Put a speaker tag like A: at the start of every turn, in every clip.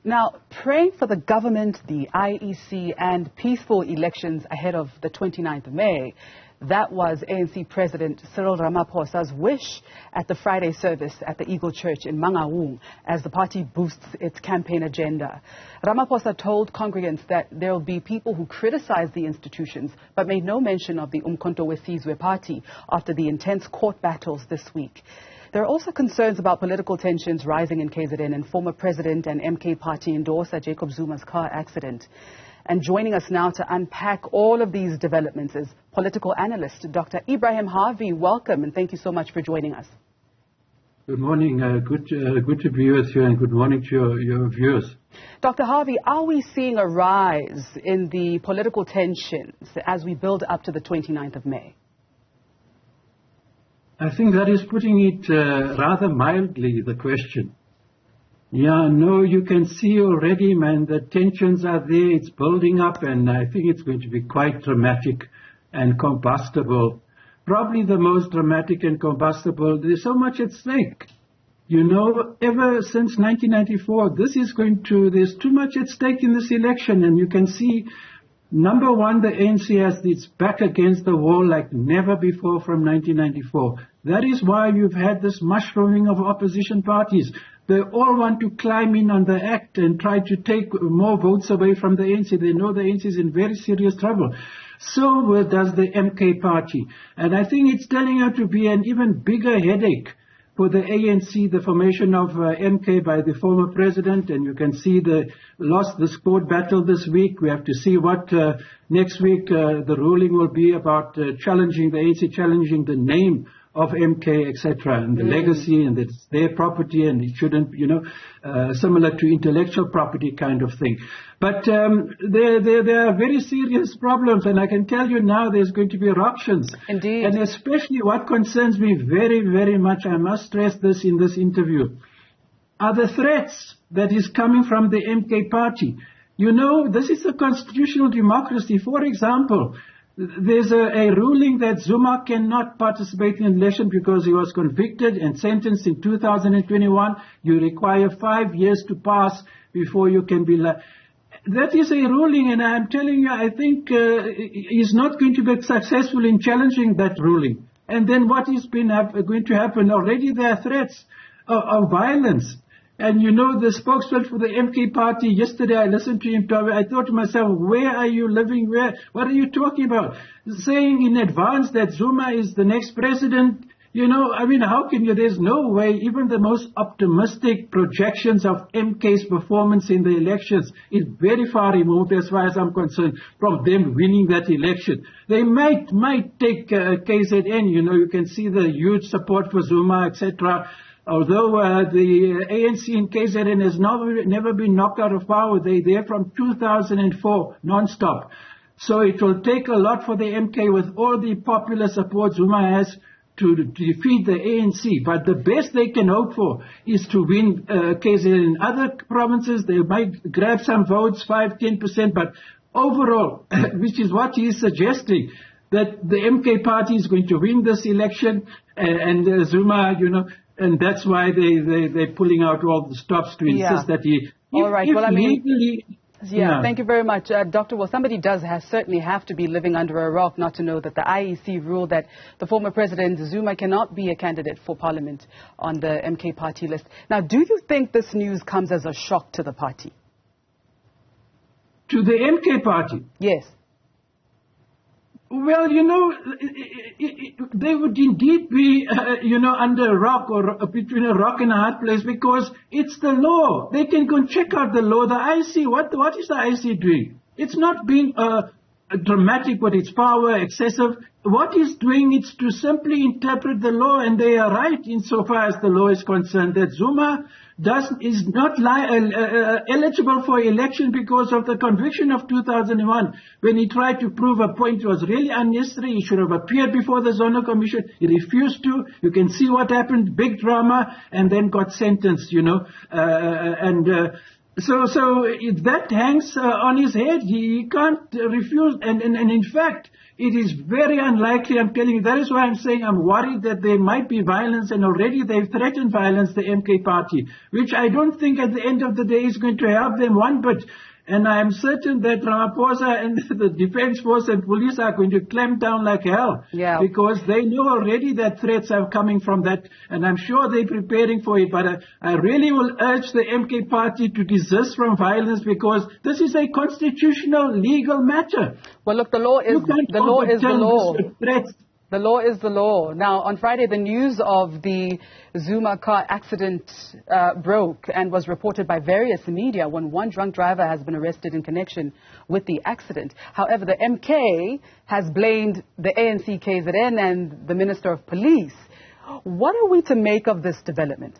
A: Now, praying for the government, the IEC, and peaceful elections ahead of the 29th of May, that was ANC President Cyril Ramaphosa's wish at the Friday service at the Eagle Church in Mangaung as the party boosts its campaign agenda. Ramaphosa told congregants that there will be people who criticize the institutions but made no mention of the uMkhonto weSizwe party after the intense court battles this week. There are also concerns about political tensions rising in KZN and former President and MK party endorser Jacob Zuma's car accident. And joining us now to unpack all of these developments is political analyst Dr Ebrahim Harvey. Welcome and thank you so much for joining us.
B: Good morning. Good to be with you, and good morning to your viewers.
A: Dr. Harvey, are we seeing a rise in the political tensions as we build up to the 29th of May?
B: I think that is putting it rather mildly, the question. Yeah, no, you can see already, man, the tensions are there, it's building up, and I think it's going to be quite dramatic and combustible. Probably the most dramatic and combustible. There's so much at stake. You know, ever since 1994, there's too much at stake in this election, and you can see, number one, the ANC has its back against the wall like never before from 1994. That is why you've had this mushrooming of opposition parties. They all want to climb in on the act and try to take more votes away from the ANC. They know the ANC is in very serious trouble. So does the MK party. And I think it's turning out to be an even bigger headache for the ANC, the formation of MK by the former president. And you can see this court battle this week. We have to see what next week the ruling will be about challenging the ANC, challenging the name of MK, etc., and the legacy, and it's their property, and it shouldn't, similar to intellectual property kind of thing. But there are very serious problems, and I can tell you now there's going to be eruptions.
A: Indeed. And
B: especially what concerns me very, very much, I must stress this in this interview, are the threats that is coming from the MK party. You know, this is a constitutional democracy. For example, there's a ruling that Zuma cannot participate in an election because he was convicted and sentenced in 2021. You require 5 years to pass before you can be... That is a ruling, and I'm telling you, I think he's not going to be successful in challenging that ruling. And then what is going to happen? Already there are threats of violence. And you know, the spokesman for the MK party, yesterday I listened to him talk, I thought to myself, where are you living? What are you talking about? Saying in advance that Zuma is the next president. You know, I mean, how can you? There's no way, even the most optimistic projections of MK's performance in the elections is very far removed, as far as I'm concerned, from them winning that election. They might take KZN, you can see the huge support for Zuma, etc. Although the ANC in KZN has never been knocked out of power, they're there from 2004, non-stop. So it will take a lot for the MK with all the popular support Zuma has to defeat the ANC. But the best they can hope for is to win KZN. In other provinces, they might grab some votes, 5-10%, but overall, which is what he is suggesting, that the MK party is going to win this election, and Zuma, and that's why they're pulling out all the stops to insist that he...
A: All right. Thank you very much. Doctor, somebody certainly have to be living under a rock not to know that the IEC ruled that the former President Zuma cannot be a candidate for parliament on the MK party list. Now, do you think this news comes as a shock to the party?
B: To the MK party?
A: Yes.
B: Well, they would indeed be, under a rock or between a rock and a hard place, because it's the law. They can go and check out the law. The IC, what is the IC doing? It's not being dramatic with its power, excessive. What it's doing is to simply interpret the law, and they are right insofar as the law is concerned, that Zuma is not eligible for election because of the conviction of 2001, when he tried to prove a point was really unnecessary. He should have appeared before the Zonal Commission. He refused to. You can see what happened, big drama, and then got sentenced, So that hangs on his head. He can't refuse. And in fact, it is very unlikely, I'm telling you. That is why I'm saying I'm worried that there might be violence, and already they've threatened violence, the MK party, which I don't think at the end of the day is going to help them one bit. And I am certain that Ramaphosa and the Defense Force and police are going to clamp down like hell.
A: Yeah.
B: Because they know already that threats are coming from that, and I'm sure they're preparing for it. But I really will urge the MK party to desist from violence, because this is a constitutional, legal matter.
A: Well, look, the law is the law.
B: Threats.
A: The law is the law. Now, on Friday, the news of the Zuma car accident broke and was reported by various media when one drunk driver has been arrested in connection with the accident. However, the MK has blamed the ANC KZN and the Minister of Police. What are we to make of this development?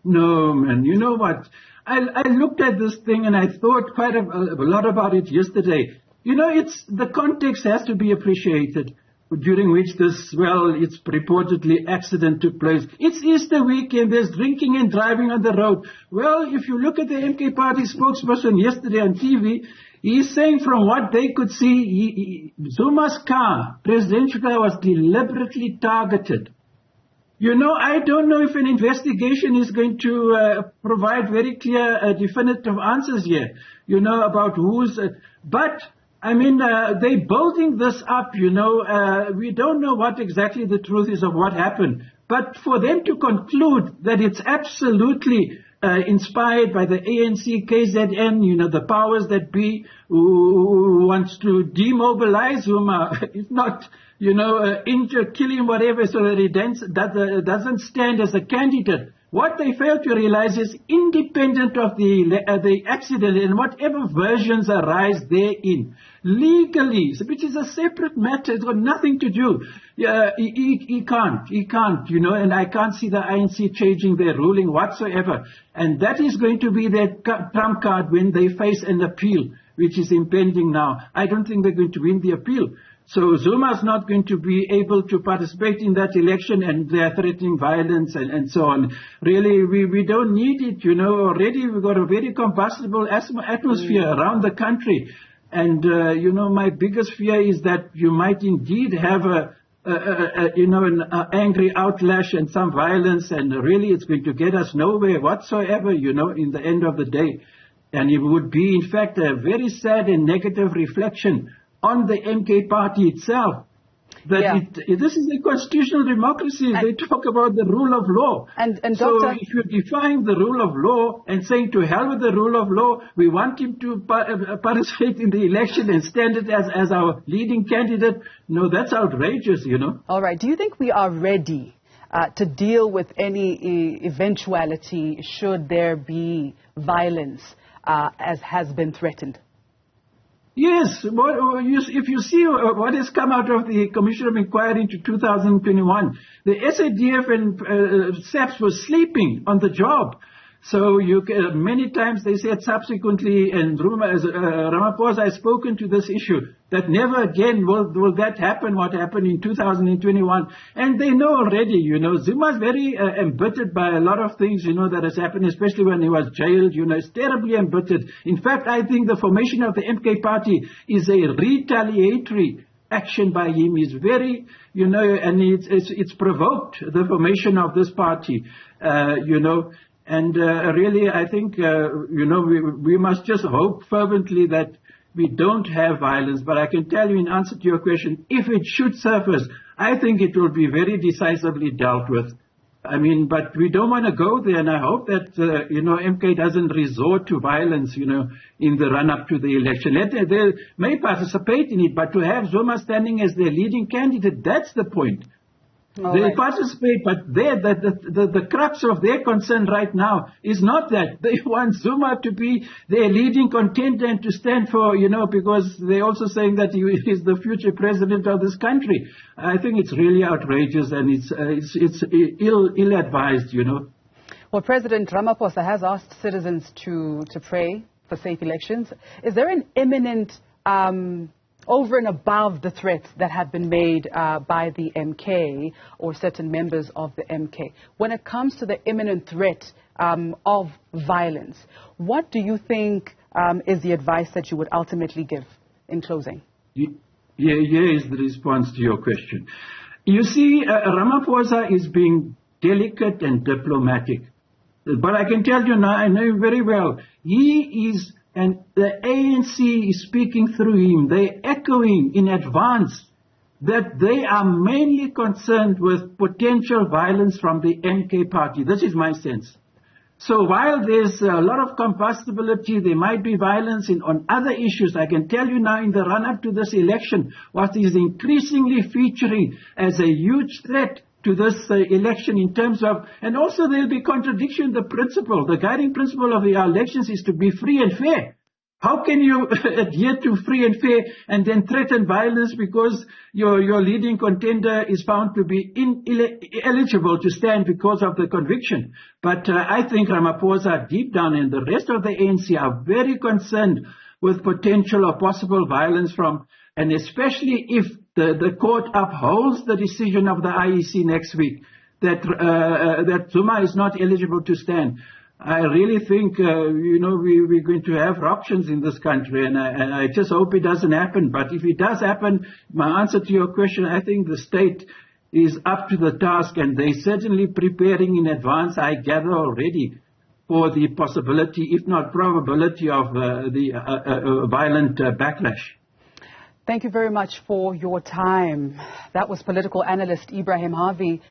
B: No, man. You know what? I looked at this thing and I thought quite a lot about it yesterday. You know, the context has to be appreciated, during which it's reportedly accident took place. It's Easter weekend, there's drinking and driving on the road. Well, if you look at the MK party spokesperson yesterday on TV, he's saying from what they could see, Zuma's car, presidential car, was deliberately targeted. You know, I don't know if an investigation is going to provide very clear, definitive answers here, you know, about but I mean, they're building this up, you know. We don't know what exactly the truth is of what happened. But for them to conclude that it's absolutely inspired by the ANC, KZN, you know, the powers that be, who wants to demobilize Zuma, if not, you know, injure, kill him, whatever, so that he doesn't stand as a candidate. What they fail to realize is, independent of the accident and whatever versions arise therein, legally, which is a separate matter, it's got nothing to do. He can't, you know, and I can't see the ANC changing their ruling whatsoever. And that is going to be their trump card when they face an appeal, which is impending now. I don't think they're going to win the appeal. So Zuma's not going to be able to participate in that election, and they're threatening violence and so on. Really, we don't need it, you know. Already we've got a very combustible atmosphere around the country. And, you know, my biggest fear is that you might indeed have an angry outlash and some violence, and really it's going to get us nowhere whatsoever, you know, in the end of the day. And it would be, in fact, a very sad and negative reflection on the MK party itself. This is a constitutional democracy. They talk about the rule of law. And so if you're defying the rule of law and saying to hell with the rule of law, we want him to participate in the election and stand it as our leading candidate, no, that's outrageous, you know. All
A: right. Do you think we are ready to deal with any eventuality should there be violence as has been threatened?
B: Yes, if you see what has come out of the Commission of Inquiry into 2021, the SADF and SAPS were sleeping on the job. So many times they said subsequently, and Ramaphosa has spoken to this issue, that never again will that happen, what happened in 2021. And they know already, you know, Zuma's very embittered by a lot of things, you know, that has happened, especially when he was jailed, you know, he's terribly embittered. In fact, I think the formation of the MK party is a retaliatory action by him. Is very, you know, and it's provoked the formation of this party, you know. And really, I think, you know, we must just hope fervently that we don't have violence. But I can tell you, in answer to your question, if it should surface, I think it will be very decisively dealt with. I mean, but we don't want to go there. And I hope that, you know, MK doesn't resort to violence, you know, in the run-up to the election. They may participate in it, but to have Zuma standing as their leading candidate, that's the point. They participate, but the crux of their concern right now is not that. They want Zuma to be their leading contender and to stand for, you know, because they're also saying that he is the future president of this country. I think it's really outrageous, and it's ill-advised, you know.
A: Well, President Ramaphosa has asked citizens to pray for safe elections. Is there an imminent over and above the threats that have been made by the MK or certain members of the MK, when it comes to the imminent threat of violence. What do you think is the advice that you would ultimately give in closing?
B: Here is the response to your question. You see, Ramaphosa is being delicate and diplomatic. But I can tell you now, I know him very well. He is, and the ANC is speaking through him. They're echoing in advance that they are mainly concerned with potential violence from the MK party. This is my sense. So while there's a lot of combustibility, there might be violence on other issues. I can tell you now, in the run-up to this election, what is increasingly featuring as a huge threat to this election in terms of, and also there'll be contradiction in the principle. The guiding principle of the elections is to be free and fair. How can you adhere to free and fair and then threaten violence because your leading contender is found to be ineligible to stand because of the conviction? But I think Ramaphosa deep down and the rest of the ANC are very concerned with potential or possible violence from, and especially if the court upholds the decision of the IEC next week that Zuma is not eligible to stand. I really think, we're going to have eruptions in this country, and I just hope it doesn't happen. But if it does happen, my answer to your question, I think the state is up to the task, and they're certainly preparing in advance, I gather already, for the possibility, if not probability, of the violent backlash.
A: Thank you very much for your time. That was political analyst Ebrahim Harvey.